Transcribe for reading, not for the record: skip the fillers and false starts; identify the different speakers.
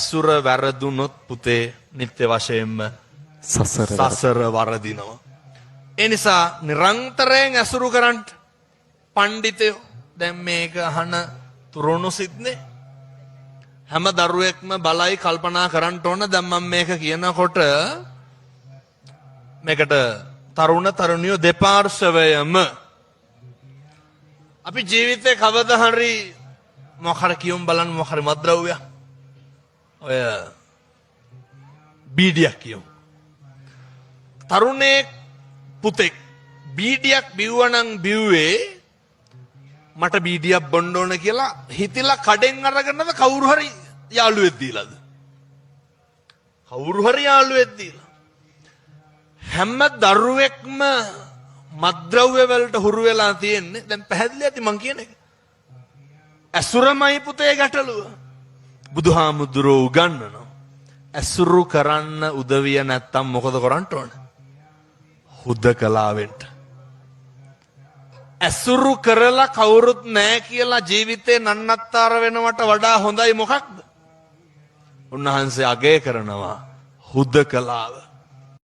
Speaker 1: ඇසුර වැරදුනොත් පුතේ නිත්‍ය වශයෙන්ම සසර වරදිනවා. ඒ නිසා නිරන්තරයෙන් ඇසුරු කරන්න පණ්ඩිතයෝ දැන් මේක අහන තුරුණු සිද්නේ හැම දරුවෙක්ම බලයි කල්පනා කරන්න ඕන දැන් මම මේක කියනකොට මේකට තරුණ තරුණියෝ දෙපාර්ශවයම අපි ජීවිතේ කවදා හරි මොකක්ද කියමු බලන්න මොකක්ද මත්ද්‍රව්‍ය ඔය බීඩියක් කියමු තරුණේ පුතෙක් බීඩියක් බිව්වනම් බිව්වේ මට බීඩියක් බොන්න ඕන කියලා හිතලා කඩෙන් අරගෙනද කවුරු හරි යාළුවෙක් දීලාද කවුරු හරි යාළුවෙක් දීලා හැම දරුවෙක්ම මත්ද්‍රව්‍ය වලට හුරු වෙලා තියෙන්නේ දැන් පැහැදිලි ඇති මං කියන එක ඇසුරමයි පුතේ ගැටලුව බුදුහාමුදුරෝ උගන්වනවා ඇසුරු කරන්න උදවිය නැත්තම් මොකද කරන්න ඕන හුදකලාවෙන්ට ඇසුරු කරලා කවුරුත් නැහැ කියලා ජීවිතේ නන්නත්තර වෙනවට වඩා හොඳයි මොකක්ද උන්වහන්සේ අගය කරනවා හුදකලාව